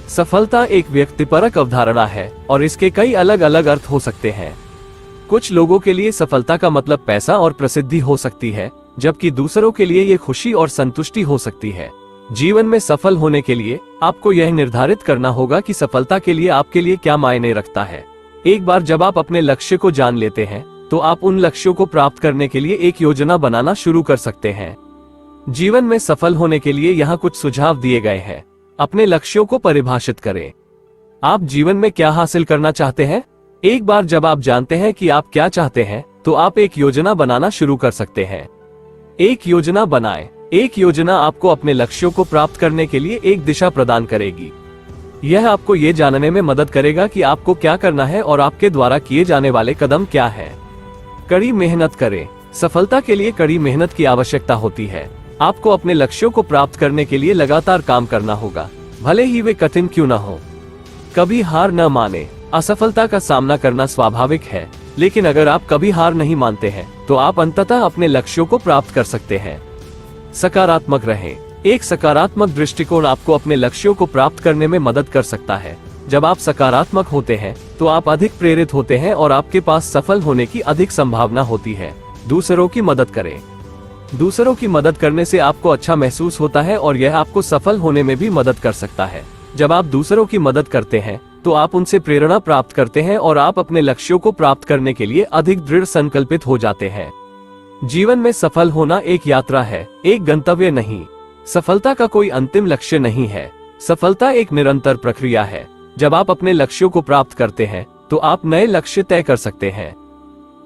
सफलता एक व्यक्तिपरक अवधारणा है और इसके कई अलग अलग अर्थ हो सकते हैं। कुछ लोगों के लिए सफलता का मतलब पैसा और प्रसिद्धि हो सकती है, जबकि दूसरों के लिए ये खुशी और संतुष्टि हो सकती है। जीवन में सफल होने के लिए आपको यह निर्धारित करना होगा कि सफलता के लिए आपके लिए क्या मायने रखता है। एक बार जब आप अपने लक्ष्य को जान लेते हैं, तो आप उन लक्ष्यों को प्राप्त करने के लिए एक योजना बनाना शुरू कर सकते हैं। जीवन में सफल होने के लिए यहाँ कुछ सुझाव दिए गए हैं। अपने लक्ष्यों को परिभाषित करें। आप जीवन में क्या हासिल करना चाहते हैं? एक बार जब आप जानते हैं कि आप क्या चाहते हैं, तो आप एक योजना बनाना शुरू कर सकते हैं। एक योजना बनाएं। एक योजना आपको अपने लक्ष्यों को प्राप्त करने के लिए एक दिशा प्रदान करेगी। यह आपको ये जानने में मदद करेगा कि आपको क्या करना है और आपके द्वारा किए जाने वाले कदम क्या हैं। कड़ी मेहनत करें। सफलता के लिए कड़ी मेहनत की आवश्यकता होती है। आपको अपने लक्ष्यों को प्राप्त करने के लिए लगातार काम करना होगा, भले ही वे कठिन क्यों न हो। कभी हार न माने। असफलता का सामना करना स्वाभाविक है, लेकिन अगर आप कभी हार नहीं मानते हैं, तो आप अंततः अपने लक्ष्यों को प्राप्त कर सकते हैं। सकारात्मक रहें। एक सकारात्मक दृष्टिकोण आपको अपने लक्ष्यों को प्राप्त करने में मदद कर सकता है। जब आप सकारात्मक होते हैं, तो आप अधिक प्रेरित होते हैं और आपके पास सफल होने की अधिक संभावना होती है। दूसरों की मदद करें। दूसरों की मदद करने से आपको अच्छा महसूस होता है और यह आपको सफल होने में भी मदद कर सकता है। जब आप दूसरों की मदद करते हैं, तो आप उनसे प्रेरणा प्राप्त करते हैं और आप अपने लक्ष्यों को प्राप्त करने के लिए अधिक दृढ़ संकल्पित हो जाते हैं। जीवन में सफल होना एक यात्रा है, एक गंतव्य नहीं। सफलता का कोई अंतिम लक्ष्य नहीं है। सफलता एक निरंतर प्रक्रिया है। जब आप अपने लक्ष्यों को प्राप्त करते हैं, तो आप नए लक्ष्य तय कर सकते हैं।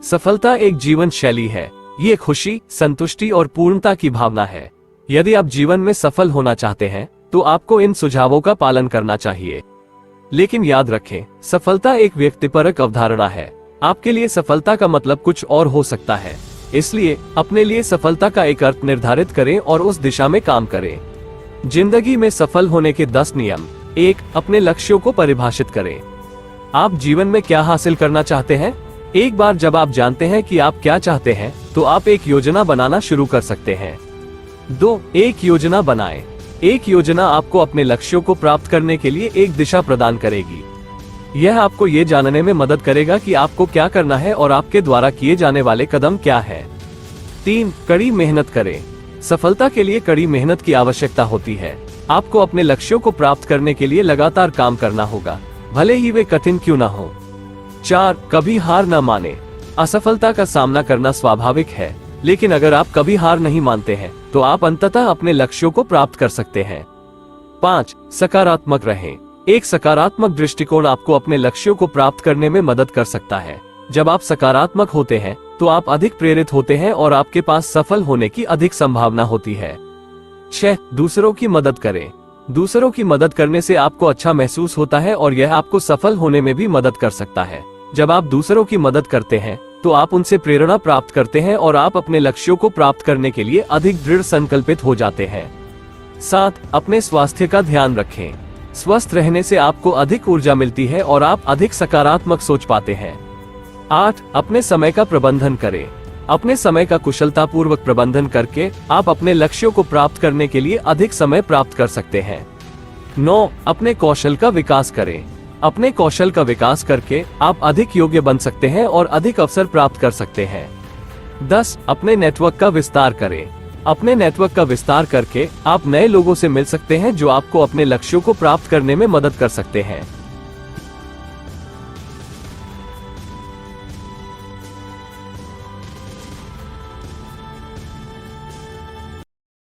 सफलता एक जीवन शैली है। ये खुशी, संतुष्टि और पूर्णता की भावना है। यदि आप जीवन में सफल होना चाहते हैं, तो आपको इन सुझावों का पालन करना चाहिए। लेकिन याद रखें, सफलता एक व्यक्तिपरक अवधारणा है। आपके लिए सफलता का मतलब कुछ और हो सकता है। इसलिए अपने लिए सफलता का एक अर्थ निर्धारित करें और उस दिशा में काम करें। जिंदगी में सफल होने के 10 नियम। 1. अपने लक्ष्यों को परिभाषित करें। आप जीवन में क्या हासिल करना चाहते हैं? एक बार जब आप जानते हैं कि आप क्या चाहते हैं, तो आप एक योजना बनाना शुरू कर सकते हैं। 2. एक योजना बनाएं। एक योजना आपको अपने लक्ष्यों को प्राप्त करने के लिए एक दिशा प्रदान करेगी। यह आपको ये जानने में मदद करेगा कि आपको क्या करना है और आपके द्वारा किए जाने वाले कदम क्या है। 3. कड़ी मेहनत करें। सफलता के लिए कड़ी मेहनत की आवश्यकता होती है। आपको अपने लक्ष्यों को प्राप्त करने के लिए लगातार काम करना होगा, भले ही वे कठिन क्यों न हो। 4. कभी हार न माने। असफलता का सामना करना स्वाभाविक है, लेकिन अगर आप कभी हार नहीं मानते हैं, तो आप अंततः अपने लक्ष्यों को प्राप्त कर सकते हैं। 5. सकारात्मक रहें। एक सकारात्मक दृष्टिकोण आपको अपने लक्ष्यों को प्राप्त करने में मदद कर सकता है। जब आप सकारात्मक होते हैं, तो आप अधिक प्रेरित होते हैं और आपके पास सफल होने की अधिक संभावना होती है। 6. दूसरों की मदद करें। दूसरों की मदद करने से आपको अच्छा महसूस होता है और यह आपको सफल होने में भी मदद कर सकता है। जब आप दूसरों की मदद करते हैं, तो आप उनसे प्रेरणा प्राप्त करते हैं और आप अपने लक्ष्यों को प्राप्त करने के लिए अधिक दृढ़ संकल्पित हो जाते हैं। 7. अपने स्वास्थ्य का ध्यान रखें। स्वस्थ रहने से आपको अधिक ऊर्जा मिलती है और आप अधिक सकारात्मक सोच पाते हैं। 8. अपने समय का प्रबंधन करें। अपने समय का कुशलतापूर्वक प्रबंधन करके आप अपने लक्ष्यों को प्राप्त करने के लिए अधिक समय प्राप्त कर सकते हैं। 9. अपने कौशल का विकास करें। अपने कौशल का विकास करके आप अधिक योग्य बन सकते हैं और अधिक अवसर प्राप्त कर सकते हैं। 10. अपने नेटवर्क का विस्तार करें। अपने नेटवर्क का विस्तार करके आप नए लोगों से मिल सकते हैं जो आपको अपने लक्ष्यों को प्राप्त करने में मदद कर सकते हैं।